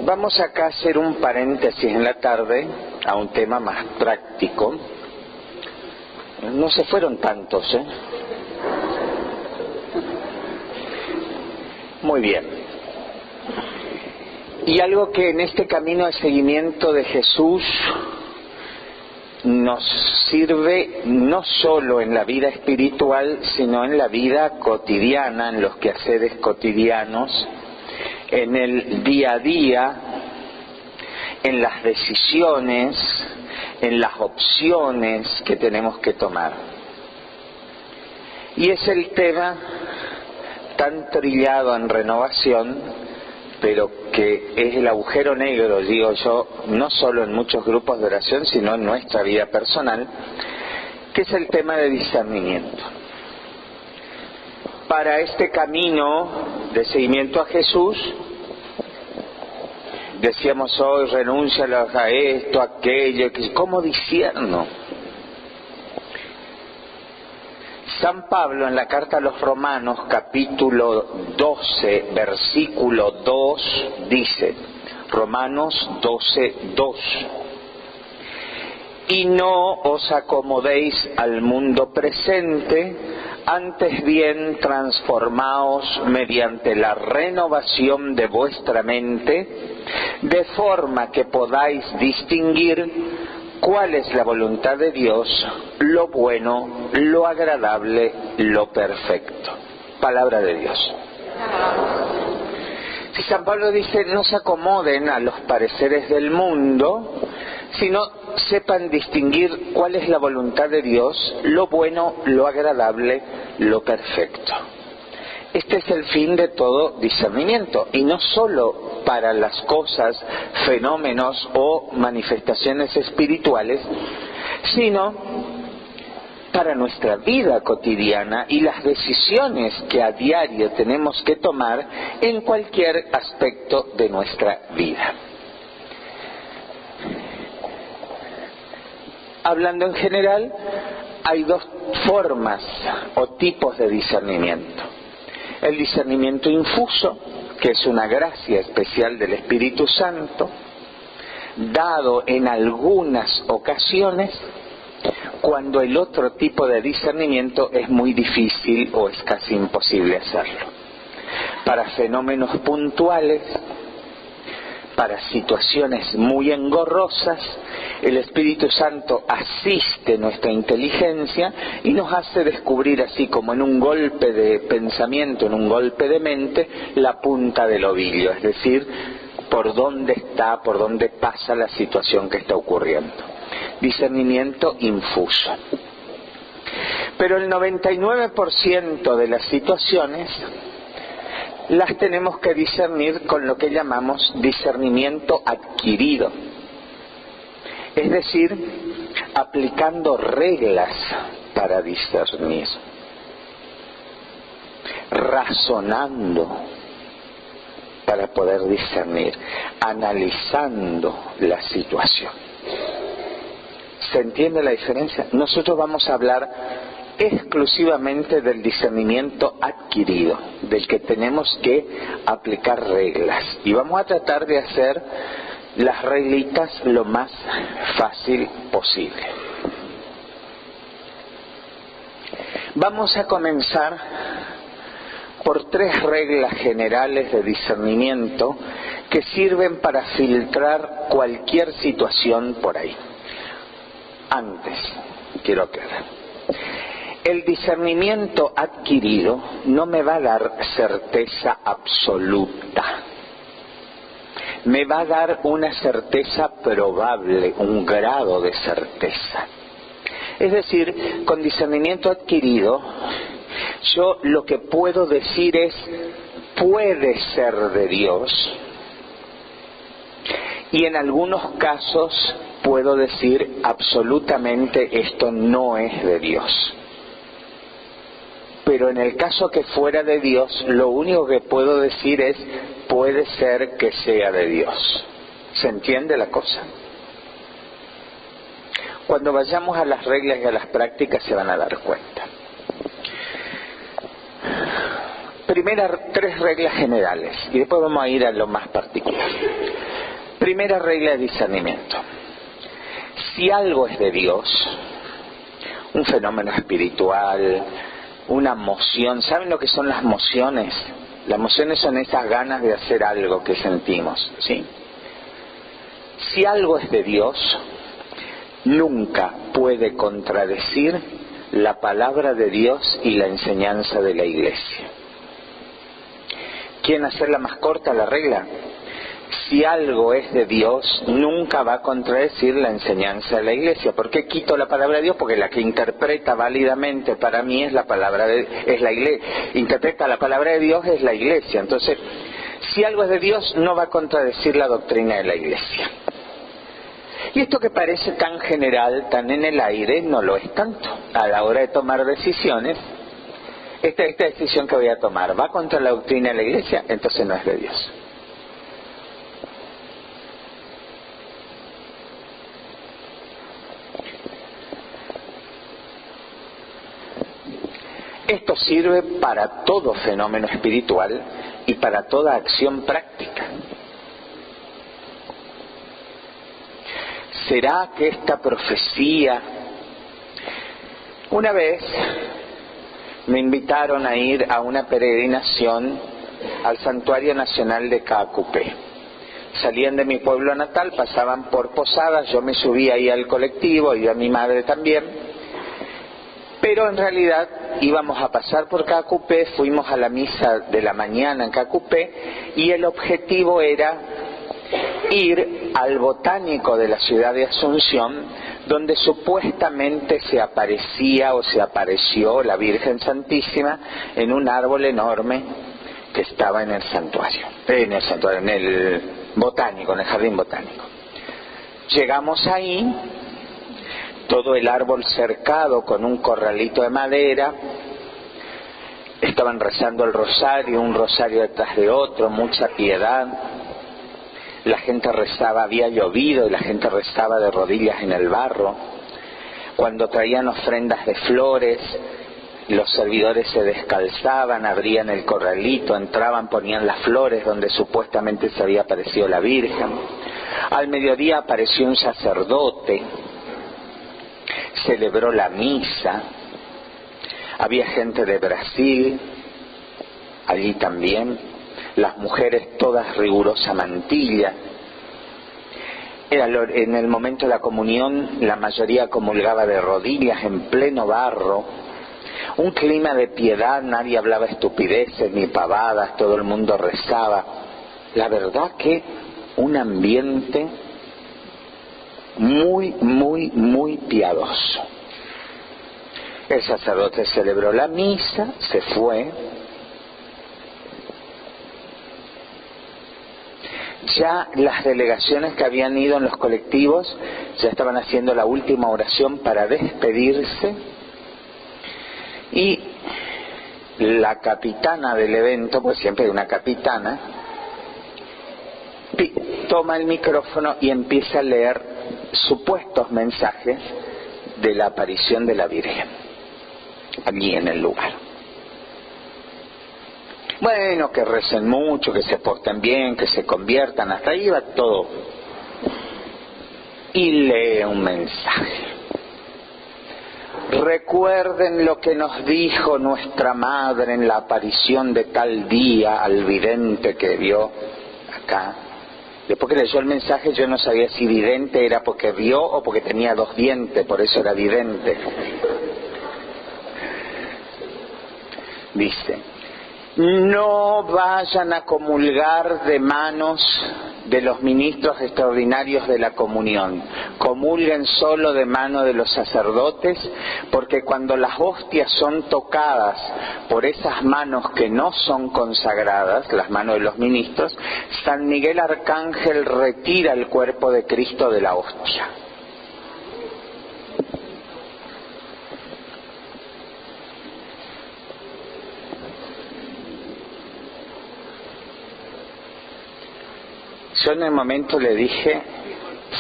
Vamos acá a hacer un paréntesis en la tarde a un tema más práctico. No se fueron tantos, ¿eh? Muy bien. Y algo que en este camino de seguimiento de Jesús nos sirve no solo en la vida espiritual, sino en la vida cotidiana, en los quehaceres cotidianos, en el día a día, en las decisiones, en las opciones que tenemos que tomar. Y es el tema tan trillado en Renovación, pero que es el agujero negro, digo yo, no solo en muchos grupos de oración, sino en nuestra vida personal, que es el tema de discernimiento. Para este camino de seguimiento a Jesús, decíamos hoy, renuncia a esto, a aquello, ¿cómo discierno? San Pablo en la carta a los Romanos, capítulo 12, versículo 2, dice, Romanos 12, 2, y no os acomodéis al mundo presente, antes bien transformaos mediante la renovación de vuestra mente, de forma que podáis distinguir cuál es la voluntad de Dios, lo bueno, lo agradable, lo perfecto. Palabra de Dios. Si San Pablo dice, no se acomoden a los pareceres del mundo, sino sepan distinguir cuál es la voluntad de Dios, lo bueno, lo agradable, lo perfecto. Este es el fin de todo discernimiento, y no solo para las cosas, fenómenos o manifestaciones espirituales, sino para nuestra vida cotidiana y las decisiones que a diario tenemos que tomar en cualquier aspecto de nuestra vida. Hablando en general, hay dos formas o tipos de discernimiento. El discernimiento infuso, que es una gracia especial del Espíritu Santo, dado en algunas ocasiones, cuando el otro tipo de discernimiento es muy difícil o es casi imposible hacerlo. Para fenómenos puntuales, para situaciones muy engorrosas, el Espíritu Santo asiste nuestra inteligencia y nos hace descubrir, así como en un golpe de pensamiento, en un golpe de mente, la punta del ovillo, es decir, por dónde está, por dónde pasa la situación que está ocurriendo. Discernimiento infuso. Pero el 99% de las situaciones las tenemos que discernir con lo que llamamos discernimiento adquirido. Es decir, aplicando reglas para discernir, razonando para poder discernir, analizando la situación. ¿Se entiende la diferencia? Nosotros vamos a hablar exclusivamente del discernimiento adquirido, del que tenemos que aplicar reglas. Y vamos a tratar de hacer las reglitas lo más fácil posible. Vamos a comenzar por 3 reglas generales de discernimiento que sirven para filtrar cualquier situación por ahí. Antes, quiero aclarar, el discernimiento adquirido no me va a dar certeza absoluta. Me va a dar una certeza probable, un grado de certeza. Es decir, con discernimiento adquirido, yo lo que puedo decir es, puede ser de Dios. Y en algunos casos puedo decir, absolutamente esto no es de Dios. Pero en el caso que fuera de Dios, lo único que puedo decir es, puede ser que sea de Dios. ¿Se entiende la cosa? Cuando vayamos a las reglas y a las prácticas se van a dar cuenta. Primero 3 reglas generales y después vamos a ir a lo más particular. Primera regla de discernimiento. Si algo es de Dios, un fenómeno espiritual, una moción, ¿saben lo que son las mociones? Las mociones son esas ganas de hacer algo que sentimos, ¿sí? Si algo es de Dios, nunca puede contradecir la palabra de Dios y la enseñanza de la Iglesia. ¿Quieren hacerla más corta la regla? Si algo es de Dios, nunca va a contradecir la enseñanza de la Iglesia. ¿Por qué quito la palabra de Dios? Porque la que interpreta válidamente para mí es la Iglesia. Interpreta la palabra de Dios es la Iglesia. Entonces, si algo es de Dios, no va a contradecir la doctrina de la Iglesia. Y esto que parece tan general, tan en el aire, no lo es tanto. A la hora de tomar decisiones, esta decisión que voy a tomar, ¿va contra la doctrina de la Iglesia? Entonces no es de Dios. Esto sirve para todo fenómeno espiritual y para toda acción práctica. ¿Será que esta profecía? Una vez me invitaron a ir a una peregrinación al Santuario Nacional de Caacupé. Salían de mi pueblo natal, pasaban por Posadas, yo me subí ahí al colectivo, iba mi madre también. Pero en realidad íbamos a pasar por Caacupé, fuimos a la misa de la mañana en Caacupé y el objetivo era ir al botánico de la ciudad de Asunción, donde supuestamente se aparecía o se apareció la Virgen Santísima en un árbol enorme que estaba en el santuario, en el botánico, en el jardín botánico. Llegamos ahí, todo el árbol cercado con un corralito de madera, estaban rezando el rosario, un rosario detrás de otro, mucha piedad. La gente rezaba, había llovido y la gente rezaba de rodillas en el barro. Cuando traían ofrendas de flores, los servidores se descalzaban, abrían el corralito, entraban, ponían las flores donde supuestamente se había aparecido la Virgen. Al mediodía apareció un sacerdote, celebró la misa, había gente de Brasil allí también, las mujeres todas rigurosa mantilla. En el momento de la comunión la mayoría comulgaba de rodillas en pleno barro, un clima de piedad, nadie hablaba estupideces ni pavadas, todo el mundo rezaba. La verdad que un ambiente muy, muy, muy piadoso. El sacerdote celebró la misa, se fue. Ya las delegaciones que habían ido en los colectivos ya estaban haciendo la última oración para despedirse y la capitana del evento, pues siempre hay una capitana, toma el micrófono y empieza a leer supuestos mensajes de la aparición de la Virgen allí en el lugar. Bueno, que recen mucho, que se porten bien, que se conviertan, hasta ahí va todo. Y lee un mensaje. Recuerden lo que nos dijo nuestra madre en la aparición de tal día al vidente que vio acá. Después que leyó el mensaje yo no sabía si vidente era porque vio o porque tenía 2 dientes, por eso era vidente. Dice: no vayan a comulgar de manos de los ministros extraordinarios de la comunión. Comulguen solo de mano de los sacerdotes, porque cuando las hostias son tocadas por esas manos que no son consagradas, las manos de los ministros, San Miguel Arcángel retira el cuerpo de Cristo de la hostia. Yo en el momento le dije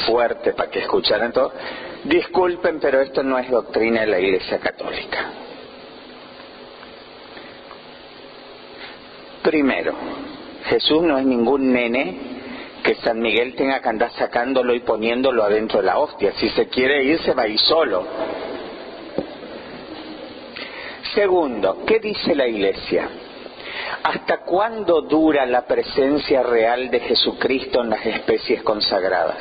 fuerte para que escucharan todo: disculpen, pero esto no es doctrina de la Iglesia Católica. Primero, Jesús no es ningún nene que San Miguel tenga que andar sacándolo y poniéndolo adentro de la hostia. Si se quiere ir, se va a ir solo. Segundo, ¿qué dice la Iglesia? ¿Hasta cuándo dura la presencia real de Jesucristo en las especies consagradas?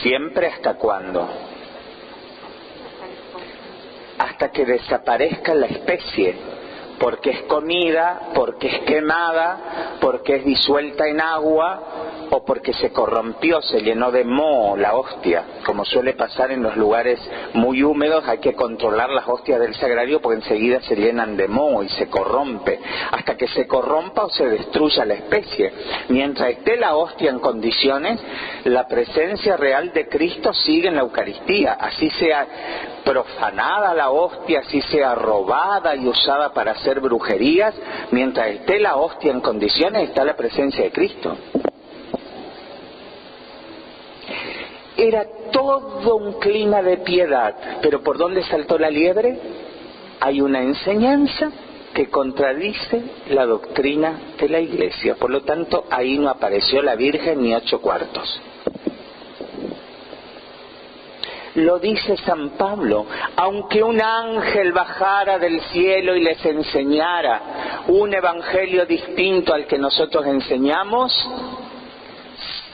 ¿Siempre hasta cuándo? Hasta que desaparezca la especie, porque es comida, porque es quemada, porque es disuelta en agua, o porque se corrompió, se llenó de moho la hostia. Como suele pasar en los lugares muy húmedos, hay que controlar las hostias del sagrario porque enseguida se llenan de moho y se corrompe, hasta que se corrompa o se destruya la especie. Mientras esté la hostia en condiciones, la presencia real de Cristo sigue en la Eucaristía, así sea profanada la hostia, así sea robada y usada para hacer brujerías. Mientras esté la hostia en condiciones, está la presencia de Cristo. Era todo un clima de piedad, pero ¿por dónde saltó la liebre? Hay una enseñanza que contradice la doctrina de la Iglesia, por lo tanto ahí no apareció la Virgen ni 8 cuartos. Lo dice San Pablo: aunque un ángel bajara del cielo y les enseñara un evangelio distinto al que nosotros enseñamos,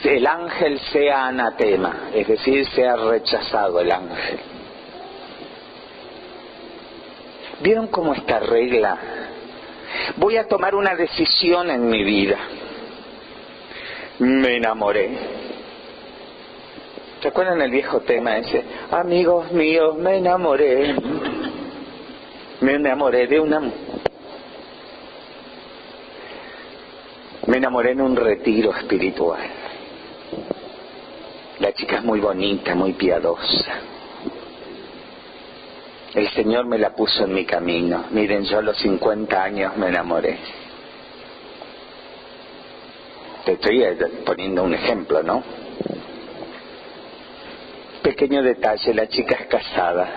el ángel sea anatema, es decir, sea rechazado el ángel. ¿Vieron cómo esta regla? Voy a tomar una decisión en mi vida. Me enamoré. ¿Se acuerdan el viejo tema ese? Amigos míos, me enamoré. Me enamoré de una... Me enamoré en un retiro espiritual. La chica es muy bonita, muy piadosa. El Señor me la puso en mi camino. Miren, yo a los 50 años me enamoré. Te estoy poniendo un ejemplo, ¿no? Pequeño detalle, la chica es casada.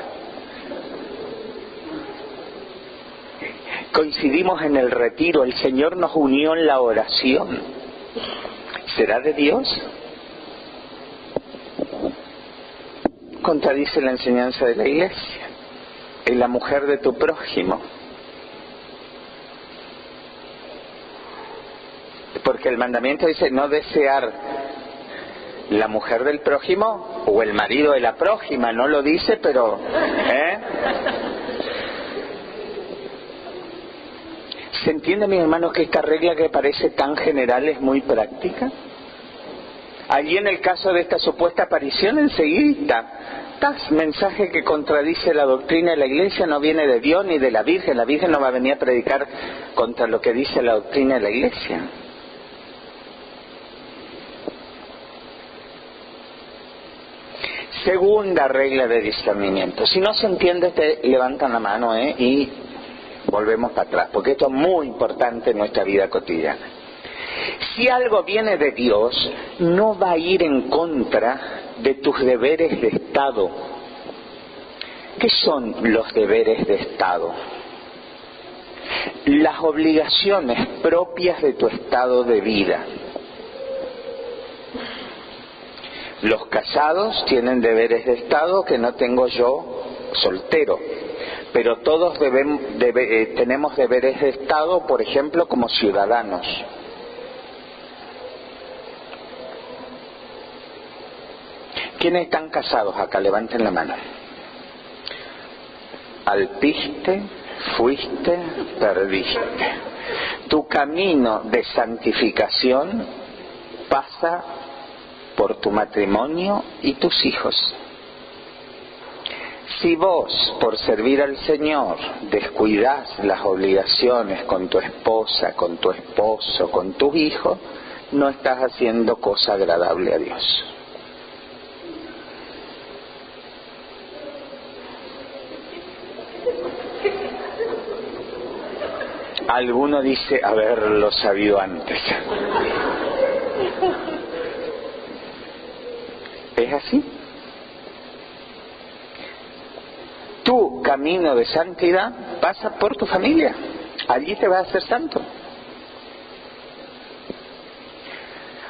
Coincidimos en el retiro, el Señor nos unió en la oración. ¿Será de Dios? Contradice la enseñanza de la Iglesia. Es la mujer de tu prójimo. Porque el mandamiento dice no desear la mujer del prójimo o el marido de la prójima, no lo dice, pero ¿se entiende, mis hermanos, que esta regla que parece tan general es muy práctica? Allí en el caso de esta supuesta aparición, enseguida mensaje que contradice la doctrina de la Iglesia, no viene de Dios ni de la Virgen. La Virgen no va a venir a predicar contra lo que dice la doctrina de la Iglesia. Segunda regla de discernimiento. Si no se entiende, te levantan la mano y volvemos para atrás, porque esto es muy importante en nuestra vida cotidiana. Si algo viene de Dios, no va a ir en contra de tus deberes de Estado. ¿Qué son los deberes de Estado? Las obligaciones propias de tu estado de vida. Los casados tienen deberes de Estado que no tengo yo soltero, pero todos tenemos deberes de Estado, por ejemplo, como ciudadanos. ¿Quiénes están casados acá? Levanten la mano. Alpiste, fuiste, perdiste. Tu camino de santificación pasa por tu matrimonio y tus hijos. Si vos, por servir al Señor, descuidás las obligaciones con tu esposa, con tu esposo, con tus hijos, no estás haciendo cosa agradable a Dios. Alguno dice haberlo sabido antes. ¿Es así? tu camino de santidad pasa por tu familia. Allí te vas a hacer santo.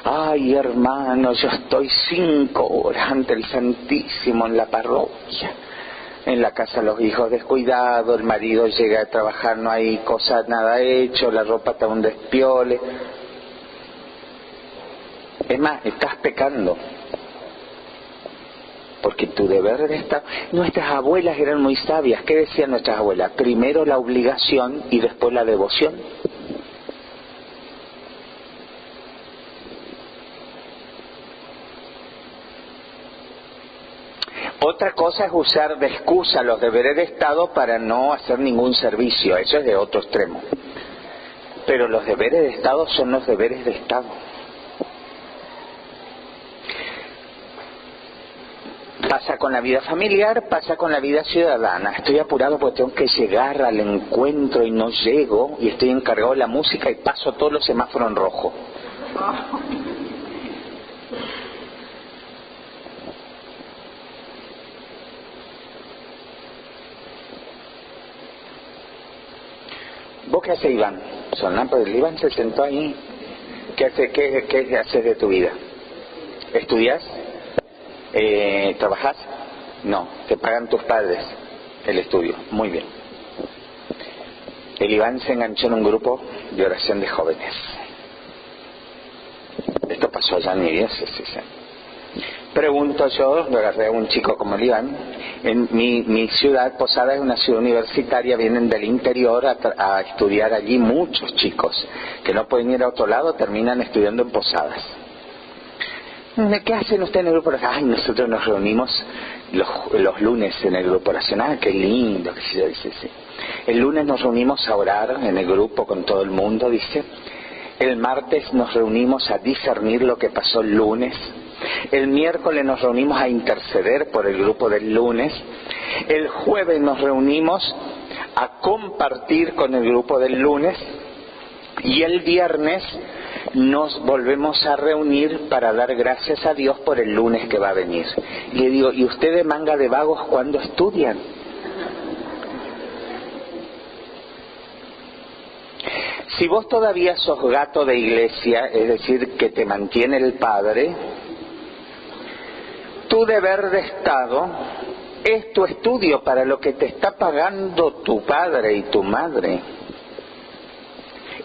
Ay, hermano, yo estoy 5 horas ante el Santísimo en la parroquia. En la casa los hijos descuidados, el marido llega a trabajar, no hay cosa, nada hecho, la ropa está un despiole. Es más, estás pecando. Porque tu deber de estar... Nuestras abuelas eran muy sabias. ¿Qué decían nuestras abuelas? Primero la obligación y después la devoción. Otra cosa es usar de excusa los deberes de Estado para no hacer ningún servicio. Eso es de otro extremo. Pero los deberes de Estado son los deberes de Estado. Pasa con la vida familiar, pasa con la vida ciudadana. Estoy apurado porque tengo que llegar al encuentro y no llego, y estoy encargado de la música y paso todos los semáforos en rojo. ¿Vos qué haces, Iván? Pues el Iván se sentó ahí. ¿Qué haces de tu vida? ¿Estudias? ¿Trabajas? No, te pagan tus padres el estudio. Muy bien. El Iván se enganchó en un grupo de oración de jóvenes. Esto pasó allá en mi diócesis. Pregunto yo, lo agarré a un chico como el Iván. En mi ciudad, Posada es una ciudad universitaria, vienen del interior a estudiar allí muchos chicos que no pueden ir a otro lado, terminan estudiando en Posadas. ¿Qué hacen ustedes en el grupo oracional? Ay, nosotros nos reunimos los lunes en el grupo oracional. Qué lindo, dice, sí. El lunes nos reunimos a orar en el grupo con todo el mundo, dice. El martes nos reunimos a discernir lo que pasó el lunes. El miércoles nos reunimos a interceder por el grupo del lunes. El jueves nos reunimos a compartir con el grupo del lunes. Y el viernes nos volvemos a reunir para dar gracias a Dios por el lunes que va a venir. Y le digo, ¿y ustedes, manga de vagos, cuándo estudian? Si vos todavía sos gato de iglesia, es decir, que te mantiene el Padre, tu deber de Estado es tu estudio para lo que te está pagando tu padre y tu madre.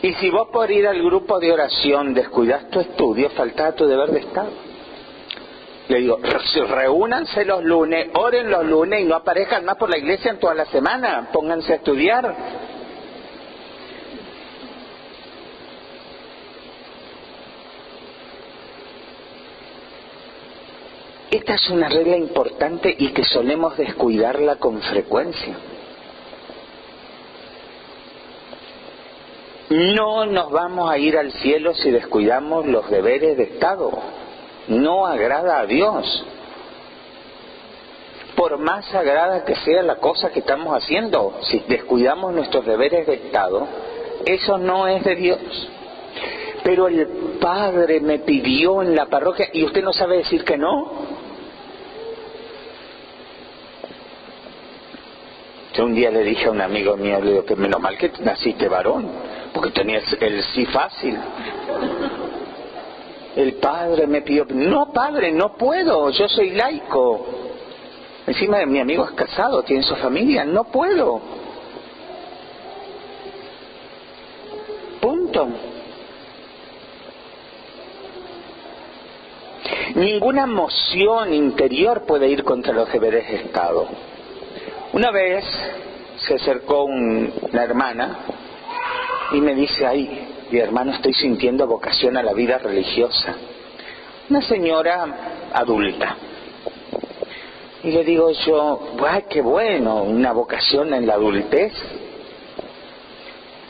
Y si vos por ir al grupo de oración descuidás tu estudio, faltaba tu deber de Estado. Le digo, reúnanse los lunes, oren los lunes y no aparezcan más por la iglesia en toda la semana, pónganse a estudiar. Esta es una regla importante y que solemos descuidarla con frecuencia. No nos vamos a ir al cielo si descuidamos los deberes de Estado. No agrada a Dios. Por más sagrada que sea la cosa que estamos haciendo, si descuidamos nuestros deberes de Estado, eso no es de Dios. Pero el Padre me pidió en la parroquia, ¿y usted no sabe decir que no? Yo un día le dije a un amigo mío, le digo, que menos mal que naciste varón, porque tenías el sí fácil. El Padre me pidió, no, Padre, no puedo, yo soy laico. Encima mi amigo es casado, tiene su familia, no puedo. Punto. Ninguna emoción interior puede ir contra los deberes de Estado. Una vez se acercó una hermana y me dice, ay, mi hermano, estoy sintiendo vocación a la vida religiosa. Una señora adulta. Y le digo yo, ay, qué bueno, una vocación en la adultez.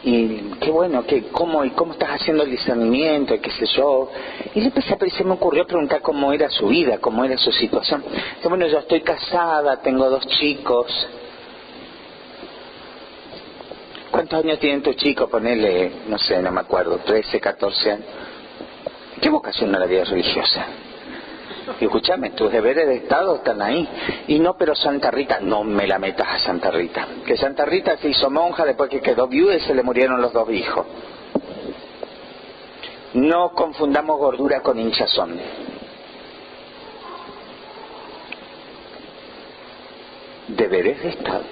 Y qué bueno, ¿cómo estás haciendo el discernimiento? Y qué sé yo. Y se me ocurrió preguntar cómo era su vida, cómo era su situación. Dice, bueno, yo estoy casada, tengo 2 chicos. ¿Cuántos años tienen tus chicos? Ponele, no sé, no me acuerdo, 13, 14 años. ¿Qué vocación a la vida religiosa? Y escúchame, tus deberes de Estado están ahí. Y no, pero Santa Rita, no me la metas a Santa Rita. Que Santa Rita se hizo monja después que quedó viuda y se le murieron los 2 hijos. No confundamos gordura con hinchazón. Deberes de Estado.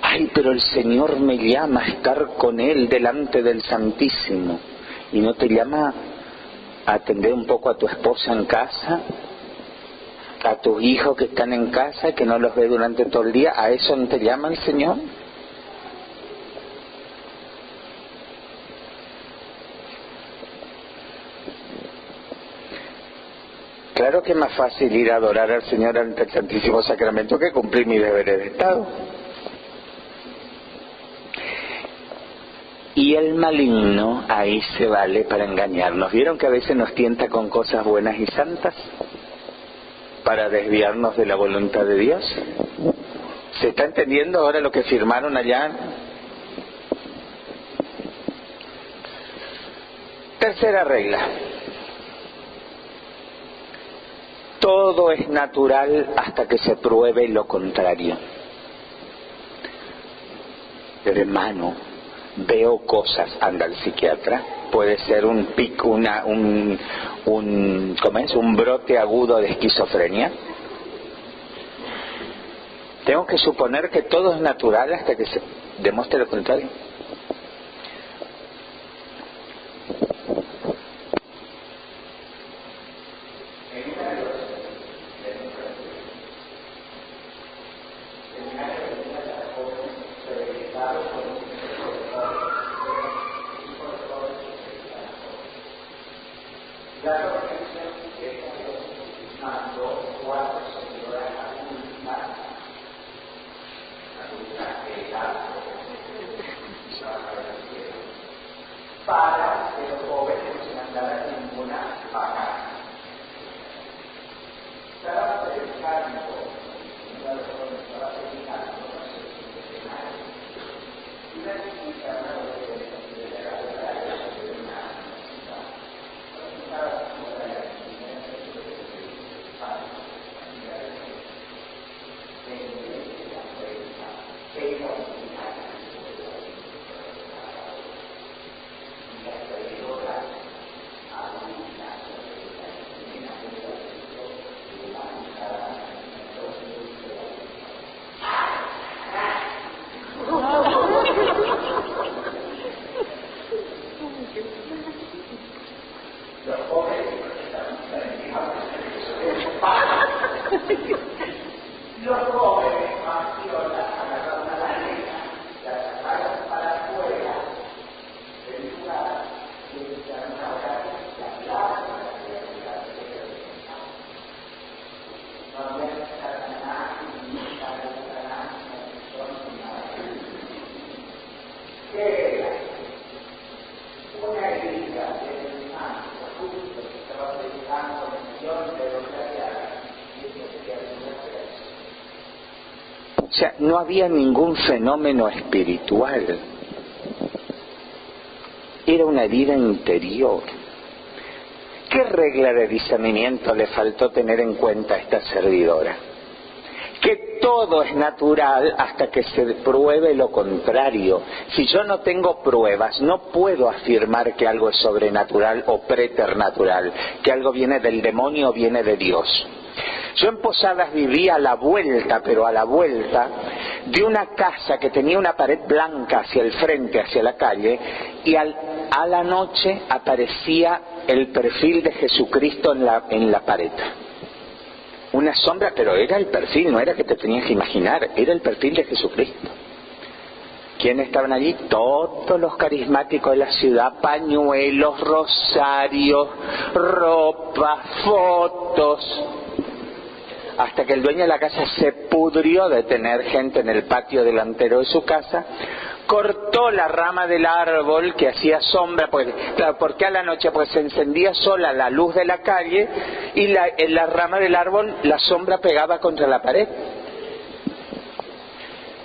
Ay, pero el Señor me llama a estar con Él delante del Santísimo. ¿Y no te llama a atender un poco a tu esposa en casa? ¿A tus hijos que están en casa y que no los ve durante todo el día? ¿A eso no te llama el Señor? Claro que es más fácil ir a adorar al Señor ante el Santísimo Sacramento que cumplir mis deberes de Estado. Y el maligno ahí se vale para engañarnos. ¿Vieron que a veces nos tienta con cosas buenas y santas para desviarnos de la voluntad de Dios? ¿Se está entendiendo ahora lo que firmaron allá? Tercera regla. Todo es natural hasta que se pruebe lo contrario. Hermano, veo cosas, anda al psiquiatra. Puede ser un pico, un brote agudo de esquizofrenia. Tengo que suponer que todo es natural hasta que se demuestre lo contrario. O sea, no había ningún fenómeno espiritual. Era una herida interior. ¿Qué regla de discernimiento le faltó tener en cuenta a esta servidora? Que todo es natural hasta que se pruebe lo contrario. Si yo no tengo pruebas, no puedo afirmar que algo es sobrenatural o preternatural, que algo viene del demonio o viene de Dios. Yo en Posadas vivía a la vuelta, pero a la vuelta, de una casa que tenía una pared blanca hacia el frente, hacia la calle, y a la noche aparecía el perfil de Jesucristo en la pared. Una sombra, pero era el perfil, no era que te tenías que imaginar, era el perfil de Jesucristo. ¿Quiénes estaban allí? Todos los carismáticos de la ciudad, pañuelos, rosarios, ropa, fotos. Hasta que el dueño de la casa se pudrió de tener gente en el patio delantero de su casa, cortó la rama del árbol que hacía sombra, porque a la noche pues se encendía sola la luz de la calle y en la rama del árbol la sombra pegaba contra la pared.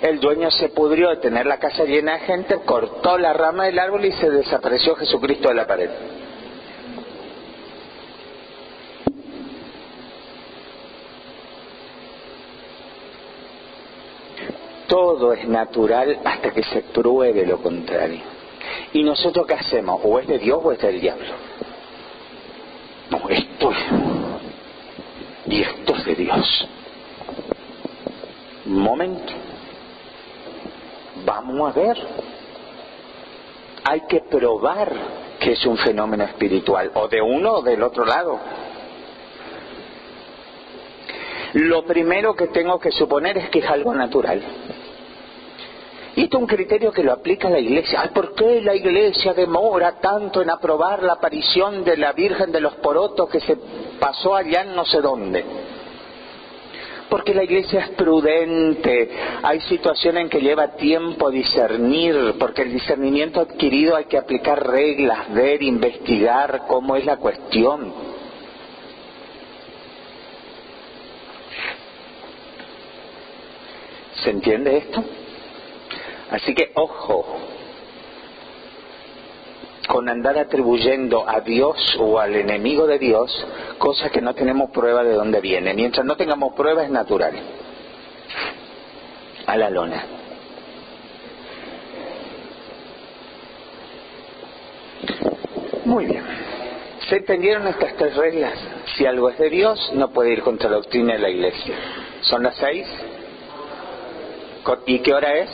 El dueño se pudrió de tener la casa llena de gente, cortó la rama del árbol y se desapareció Jesucristo de la pared. Todo es natural hasta que se pruebe lo contrario. ¿Y nosotros qué hacemos? ¿O es de Dios o es del diablo? No, esto es... Y esto es de Dios. Un momento. Vamos a ver. Hay que probar que es un fenómeno espiritual, o de uno o del otro lado. Lo primero que tengo que suponer es que es algo natural. Y esto es un criterio que lo aplica la Iglesia. Ay, ¿por qué la Iglesia demora tanto en aprobar la aparición de la Virgen de los Porotos que se pasó allá en no sé dónde? Porque la Iglesia es prudente. Hay situaciones en que lleva tiempo discernir, porque el discernimiento adquirido hay que aplicar reglas, ver, investigar cómo es la cuestión. ¿Se entiende esto? Así que ojo con andar atribuyendo a Dios o al enemigo de Dios cosas que no tenemos prueba de dónde viene. Mientras no tengamos prueba es natural. A la lona. Muy bien. ¿Se entendieron estas tres reglas? Si algo es de Dios, no puede ir contra la doctrina de la Iglesia. ¿Son las 6? ¿Y qué hora es?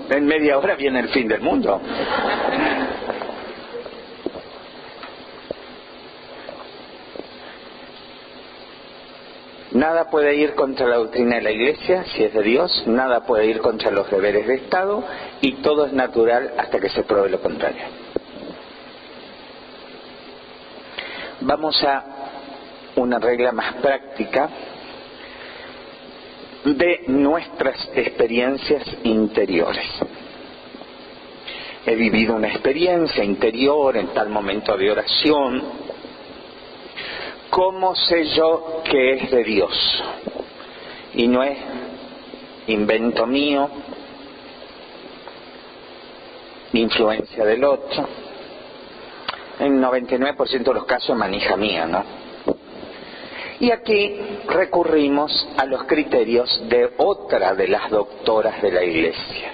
En media hora viene el fin del mundo. Nada puede ir contra la doctrina de la Iglesia, si es de Dios, nada puede ir contra los deberes de Estado, y todo es natural hasta que se pruebe lo contrario. Vamos a una regla más práctica de nuestras experiencias interiores. He vivido una experiencia interior en tal momento de oración. ¿Cómo sé yo que es de Dios? Y no es invento mío, influencia del otro. En 99% de los casos es manija mía, ¿no? Y aquí recurrimos a los criterios de otra de las doctoras de la Iglesia.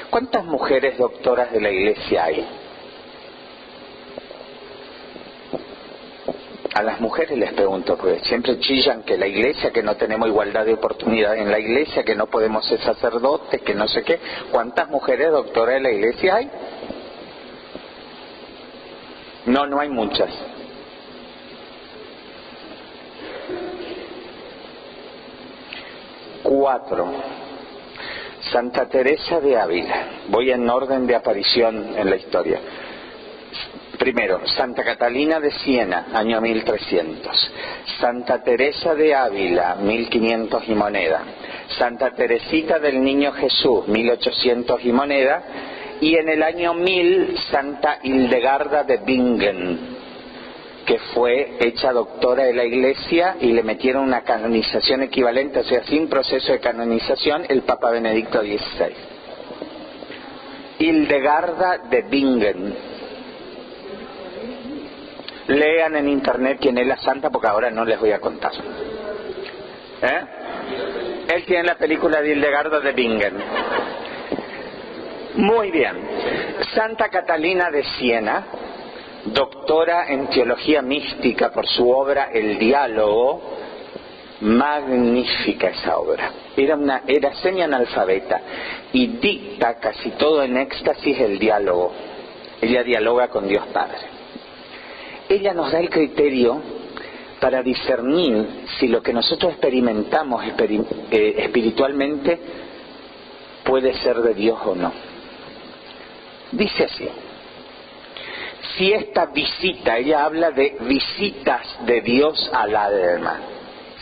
¿Cuántas mujeres doctoras de la Iglesia hay? A las mujeres les pregunto, porque siempre chillan que la Iglesia, que no tenemos igualdad de oportunidades en la Iglesia, que no podemos ser sacerdotes, que no sé qué. ¿Cuántas mujeres doctoras de la Iglesia hay? No hay muchas. Cuatro. Santa Teresa de Ávila. Voy en orden de aparición en la historia. Primero, Santa Catalina de Siena, año 1300. Santa Teresa de Ávila, 1500 y moneda. Santa Teresita del Niño Jesús, 1800 y moneda. Y en el año 1000, Santa Hildegarda de Bingen, que fue hecha doctora de la Iglesia y le metieron una canonización equivalente, o sea, sin proceso de canonización, el Papa Benedicto XVI. Hildegarda de Bingen. Lean en internet quién es la santa, porque ahora no les voy a contar. Él tiene la película de Hildegarda de Bingen. Muy bien. Santa Catalina de Siena, doctora en teología mística por su obra El Diálogo. Magnífica esa obra. Era semianalfabeta y dicta casi todo en éxtasis el diálogo. Ella dialoga con Dios Padre. Ella nos da el criterio para discernir si lo que nosotros experimentamos espiritualmente puede ser de Dios o no. Dice así: si esta visita, ella habla de visitas de Dios al alma,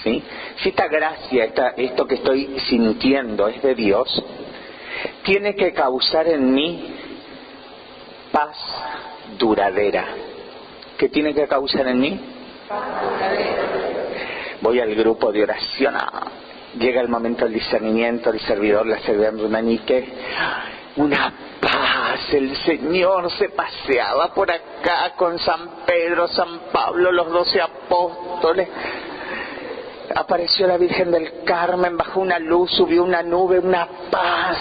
¿sí? Si esta gracia, esto que estoy sintiendo es de Dios, tiene que causar en mí paz duradera. ¿Qué tiene que causar en mí? Voy al grupo de oración, llega el momento del discernimiento, el servidor, la servidora Manique, una paz, el Señor se paseaba por acá con San Pedro, San Pablo, los 12 apóstoles. apareció la Virgen del Carmen, bajó una luz, subió una nube, una paz,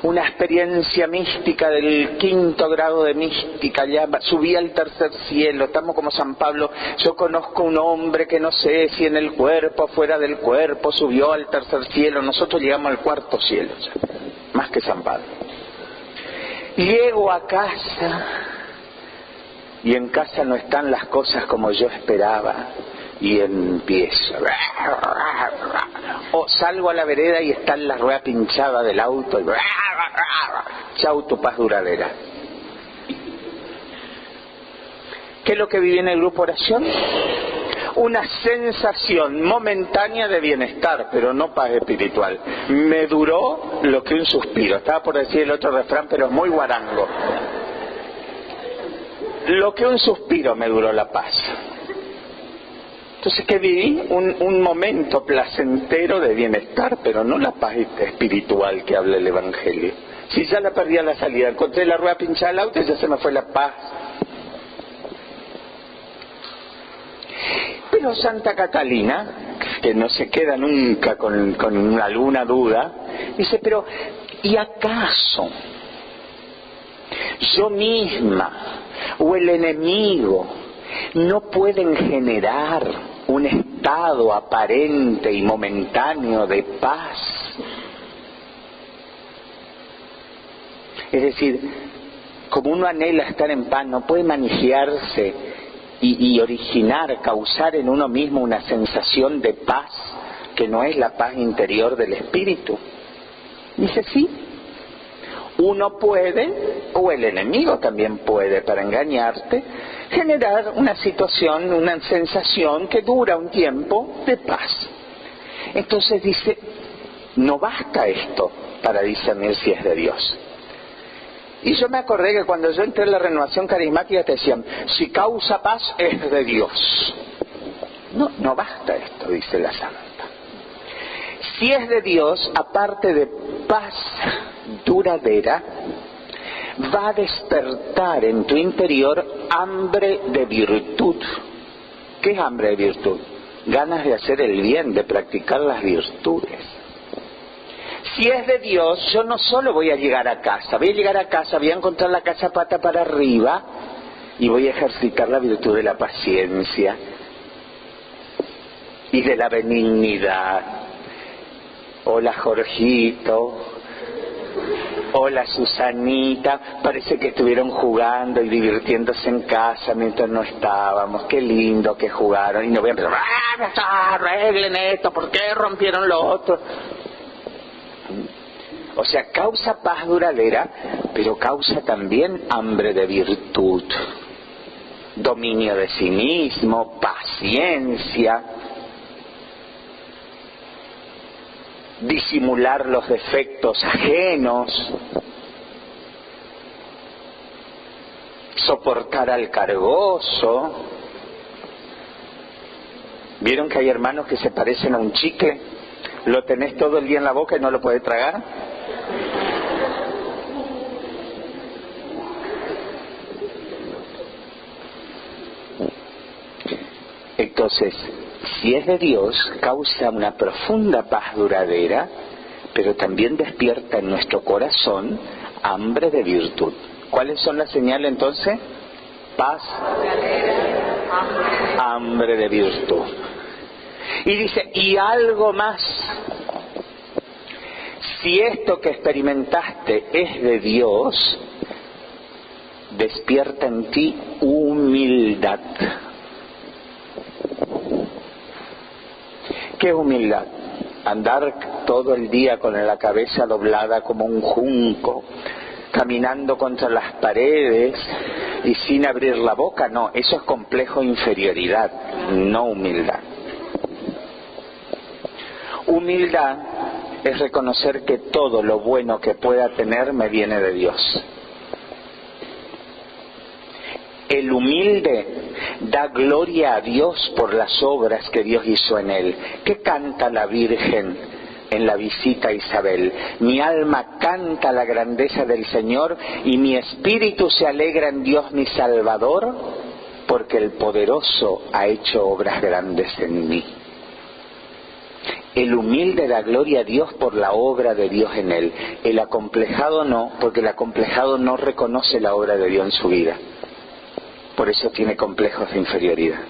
una experiencia mística del 5º grado de mística. Ya subí al 3er cielo, estamos como San Pablo. Yo conozco un hombre que no sé si en el cuerpo o fuera del cuerpo, subió al 3er cielo. Nosotros llegamos al 4º cielo ya, más que San Pablo. Llego a casa y en casa no están las cosas como yo esperaba y empiezo. O salgo a la vereda y está la rueda pinchada del auto y chau tu paz duradera. ¿Qué es lo que viví en el grupo oración? Una sensación momentánea de bienestar, pero no paz espiritual. Me duró lo que un suspiro. Estaba por decir el otro refrán, pero es muy guarango. Lo que un suspiro me duró la paz. Entonces, ¿qué viví? Un momento placentero de bienestar, pero no la paz espiritual que habla el Evangelio. Si ya la perdí a la salida, encontré la rueda pinchada del auto y ya se me fue la paz. Pero Santa Catalina, que no se queda nunca con alguna duda, dice, pero ¿y acaso yo misma o el enemigo no pueden generar un estado aparente y momentáneo de paz? Es decir, como uno anhela estar en paz, no puede manifiarse y originar, causar en uno mismo una sensación de paz que no es la paz interior del espíritu. Dice, sí, uno puede, o el enemigo también puede, para engañarte, generar una situación, una sensación que dura un tiempo de paz. Entonces dice, no basta esto para discernir si es de Dios. Y yo me acordé que cuando yo entré en la renovación carismática te decían, si causa paz es de Dios. No basta esto, dice la Santa. Si es de Dios, aparte de paz duradera, va a despertar en tu interior hambre de virtud. ¿Qué es hambre de virtud? Ganas de hacer el bien, de practicar las virtudes. Si es de Dios, yo no solo voy a llegar a casa, voy a encontrar la casa pata para arriba y voy a ejercitar la virtud de la paciencia y de la benignidad. Hola Jorgito, hola Susanita, parece que estuvieron jugando y divirtiéndose en casa mientras no estábamos, qué lindo que jugaron, y no voy a empezar, arreglen esto, ¿por qué rompieron lo otro? O sea, causa paz duradera, pero causa también hambre de virtud, dominio de sí mismo, paciencia, disimular los defectos ajenos, soportar al cargoso. ¿Vieron que hay hermanos que se parecen a un chicle? Lo tenés todo el día en la boca y no lo podés tragar. Entonces, si es de Dios, causa una profunda paz duradera, pero también despierta en nuestro corazón hambre de virtud. ¿Cuáles son las señales entonces? Paz, hambre de virtud. Y dice, y algo más. Si esto que experimentaste es de Dios, despierta en ti humildad. ¿Qué humildad? Andar todo el día con la cabeza doblada como un junco, caminando contra las paredes y sin abrir la boca. No, eso es complejo de inferioridad, no humildad. Humildad es reconocer que todo lo bueno que pueda tener me viene de Dios. El humilde da gloria a Dios por las obras que Dios hizo en él. ¿Qué canta la Virgen en la visita a Isabel? Mi alma canta la grandeza del Señor y mi espíritu se alegra en Dios mi Salvador, porque el poderoso ha hecho obras grandes en mí. El humilde da gloria a Dios por la obra de Dios en él. El acomplejado no, porque el acomplejado no reconoce la obra de Dios en su vida. Por eso tiene complejos de inferioridad.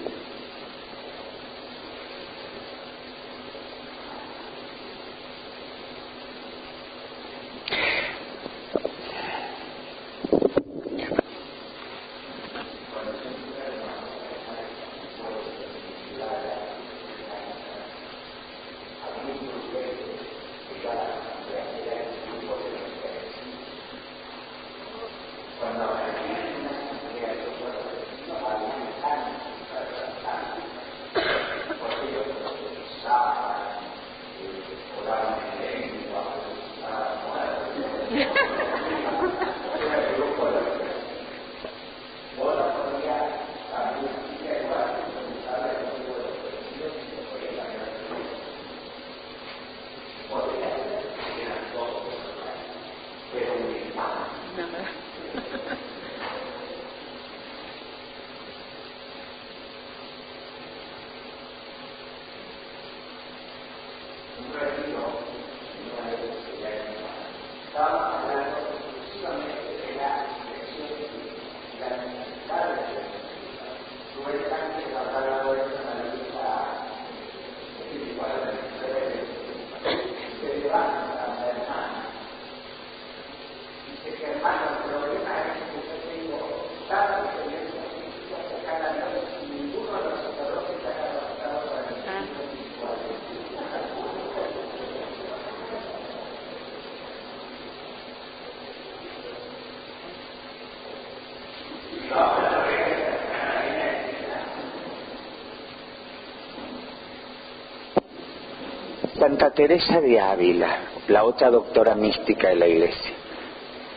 Santa Teresa de Ávila, la otra doctora mística de la Iglesia,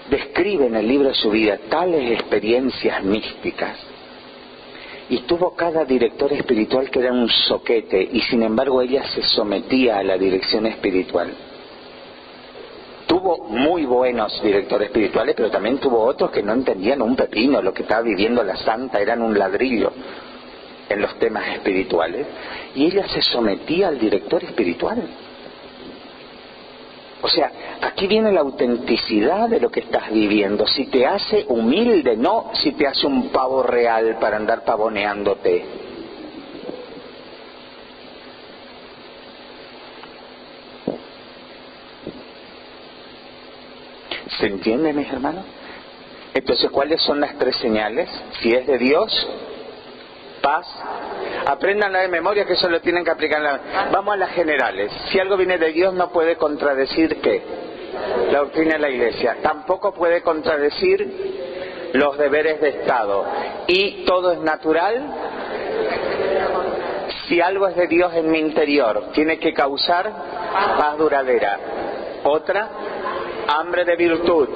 describe en el libro de su vida tales experiencias místicas, y tuvo cada director espiritual que era un zoquete, y sin embargo ella se sometía a la dirección espiritual. Tuvo muy buenos directores espirituales, pero también tuvo otros que no entendían un pepino. Lo que estaba viviendo la santa eran un ladrillo en los temas espirituales, y ella se sometía al director espiritual. O sea, aquí viene la autenticidad de lo que estás viviendo. Si te hace humilde, no si te hace un pavo real para andar pavoneándote. ¿Se entiende, mis hermanos? Entonces, ¿cuáles son las tres señales? Si es de Dios, paz. Apréndanla de memoria, que eso lo tienen que aplicar. Vamos a las generales. Si algo viene de Dios, no puede contradecir ¿qué? La doctrina de la Iglesia. Tampoco puede contradecir los deberes de Estado. Y todo es natural. Si algo es de Dios en mi interior, tiene que causar paz duradera. Otra, hambre de virtud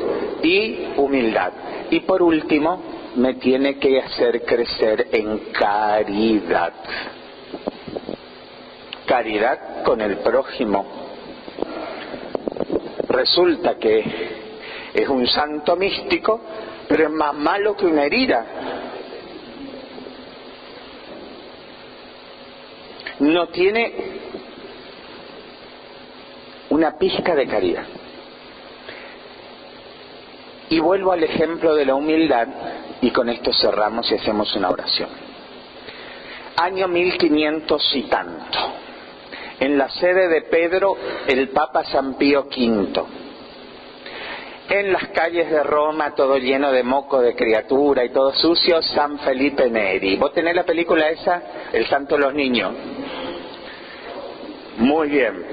y humildad. Y por último, me tiene que hacer crecer en caridad. Caridad con el prójimo. Resulta que es un santo místico, pero es más malo que una herida. No tiene una pizca de caridad. Y vuelvo al ejemplo de la humildad, y con esto cerramos y hacemos una oración. Año 1500 y tanto. En la sede de Pedro, el Papa San Pío V. En las calles de Roma, todo lleno de moco de criatura y todo sucio, San Felipe Neri. ¿Vos tenés la película esa? El Santo de los Niños. Muy bien.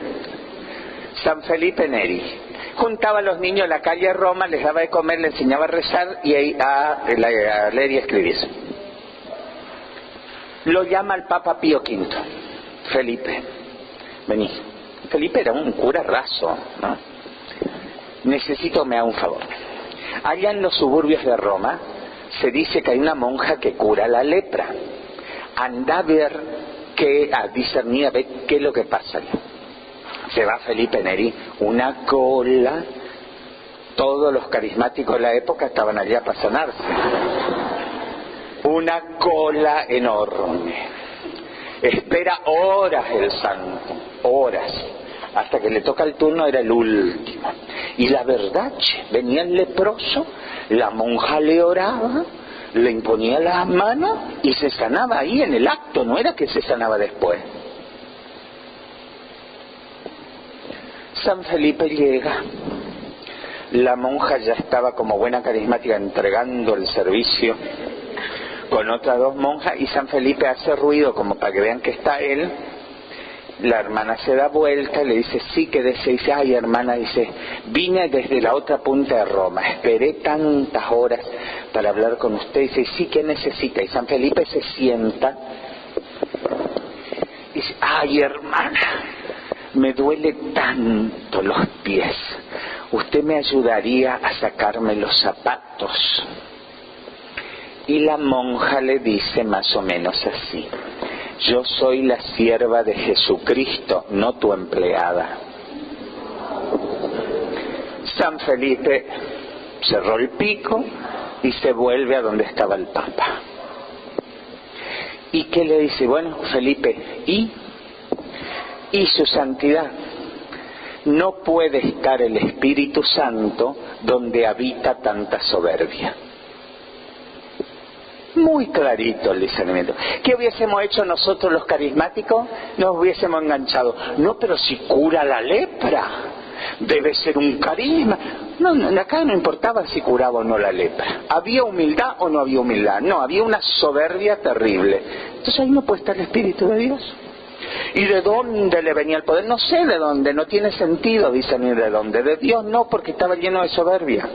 San Felipe Neri. Juntaba a los niños en la calle de Roma, les daba de comer, les enseñaba a rezar y a leer y a escribir. Lo llama el Papa Pío V. Felipe, vení. Felipe era un cura raso, ¿no? Necesito me haga un favor. Allá en los suburbios de Roma se dice que hay una monja que cura la lepra. Anda a ver, a discernir, a ver qué es lo que pasa allá. Se va Felipe Neri, una cola, todos los carismáticos de la época estaban allá para sanarse. una cola enorme. Espera horas el santo, horas, hasta que le toca el turno, era el último. Y la verdad, venía el leproso, la monja le oraba, le imponía las manos y se sanaba ahí en el acto, no era que se sanaba después. San Felipe llega, la monja ya estaba como buena carismática entregando el servicio con otras dos monjas, y San Felipe hace ruido como para que vean que está él. La hermana se da vuelta y le dice, sí, quédese. Y dice, ay, hermana, dice, vine desde la otra punta de Roma, esperé tantas horas para hablar con usted. Dice, sí, ¿qué necesita? Y San Felipe se sienta y dice, ay, hermana, me duele tanto los pies, ¿usted me ayudaría a sacarme los zapatos? Y la monja le dice más o menos así, yo soy la sierva de Jesucristo, no tu empleada. San Felipe cerró el pico y se vuelve a donde estaba el Papa. ¿Y qué le dice? Bueno, Felipe, ¿y su santidad? No puede estar el Espíritu Santo donde habita tanta soberbia. Muy clarito el discernimiento. ¿Qué hubiésemos hecho nosotros los carismáticos? Nos hubiésemos enganchado. No, pero si cura la lepra, debe ser un carisma. No, acá no importaba si curaba o no la lepra. ¿Había humildad o no había humildad? No, había una soberbia terrible. Entonces ahí no puede estar el Espíritu de Dios. ¿Y de dónde le venía el poder? No sé de dónde, no tiene sentido discernir de dónde. De Dios no, porque estaba lleno de soberbia.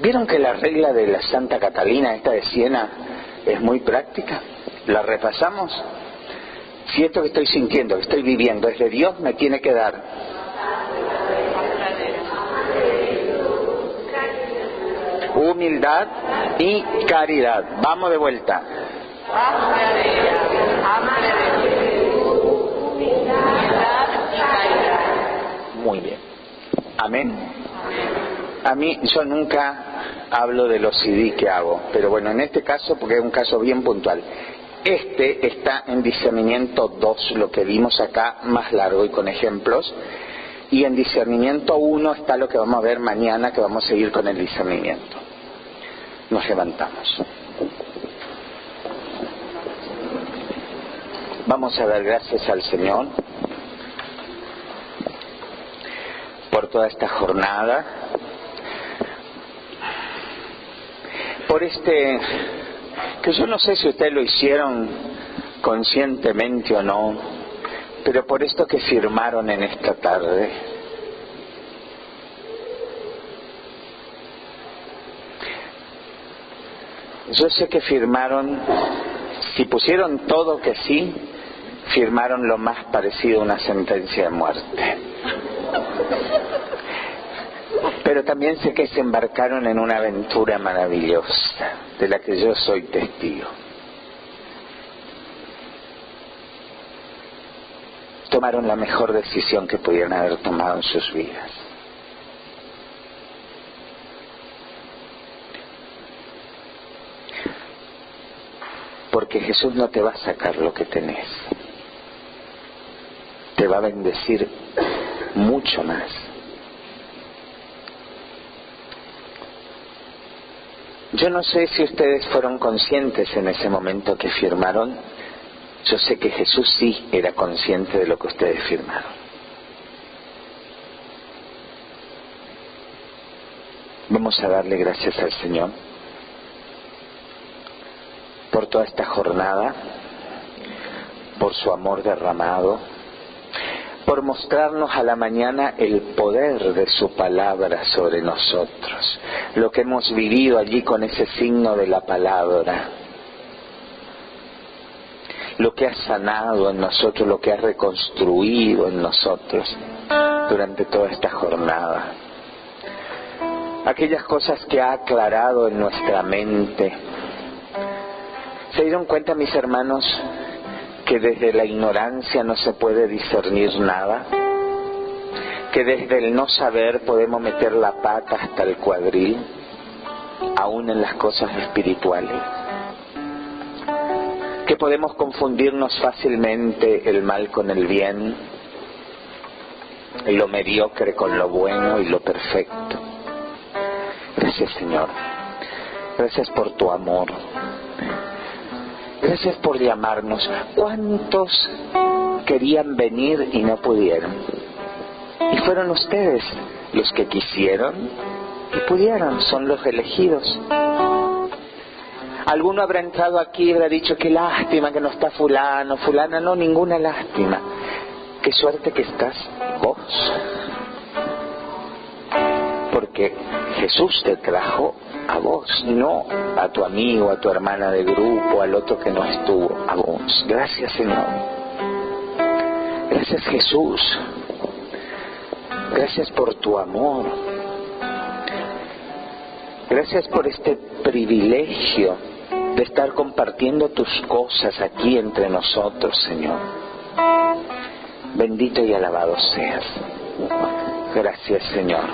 ¿Vieron que la regla de la Santa Catalina, esta de Siena, es muy práctica? ¿La repasamos? Si esto que estoy sintiendo, que estoy viviendo es de Dios, me tiene que dar humildad y caridad. Vamos de vuelta. Muy bien. Amén. A mí, yo nunca hablo de los CD que hago, pero bueno, en este caso, porque es un caso bien puntual. Este está en discernimiento 2, lo que vimos acá, más largo y con ejemplos. Y en discernimiento 1 está lo que vamos a ver mañana, que vamos a seguir con el discernimiento. Nos levantamos. Vamos a dar gracias al Señor por toda esta jornada, por que yo no sé si ustedes lo hicieron conscientemente o no, pero por esto que firmaron en esta tarde. Yo sé que firmaron, si pusieron todo que sí, firmaron lo más parecido a una sentencia de muerte. Pero también sé que se embarcaron en una aventura maravillosa, de la que yo soy testigo. Tomaron la mejor decisión que pudieran haber tomado en sus vidas. Porque Jesús no te va a sacar lo que tenés. Te va a bendecir mucho más. Yo no sé si ustedes fueron conscientes en ese momento que firmaron. Yo sé que Jesús sí era consciente de lo que ustedes firmaron. Vamos a darle gracias al Señor por toda esta jornada, por su amor derramado, por mostrarnos a la mañana el poder de su palabra sobre nosotros, lo que hemos vivido allí con ese signo de la palabra, lo que ha sanado en nosotros, lo que ha reconstruido en nosotros durante toda esta jornada, aquellas cosas que ha aclarado en nuestra mente. ¿Se dieron cuenta, mis hermanos, que desde la ignorancia no se puede discernir nada? que desde el no saber podemos meter la pata hasta el cuadril, aún en las cosas espirituales, que podemos confundirnos fácilmente el mal con el bien, lo mediocre con lo bueno y lo perfecto. Gracias, Señor. Gracias por tu amor. Gracias por llamarnos. ¿Cuántos querían venir y no pudieron? Y fueron ustedes los que quisieron y pudieron, son los elegidos. Alguno habrá entrado aquí y habrá dicho: qué lástima que no está fulano, fulana. No, ninguna lástima. Qué suerte que estás vos. Porque Jesús te trajo a vos, no a tu amigo, a tu hermana de grupo, al otro que no estuvo, a vos. Gracias, Señor. Gracias, Jesús. Gracias por tu amor. Gracias por este privilegio de estar compartiendo tus cosas aquí entre nosotros, Señor. Bendito y alabado seas. Gracias, Señor.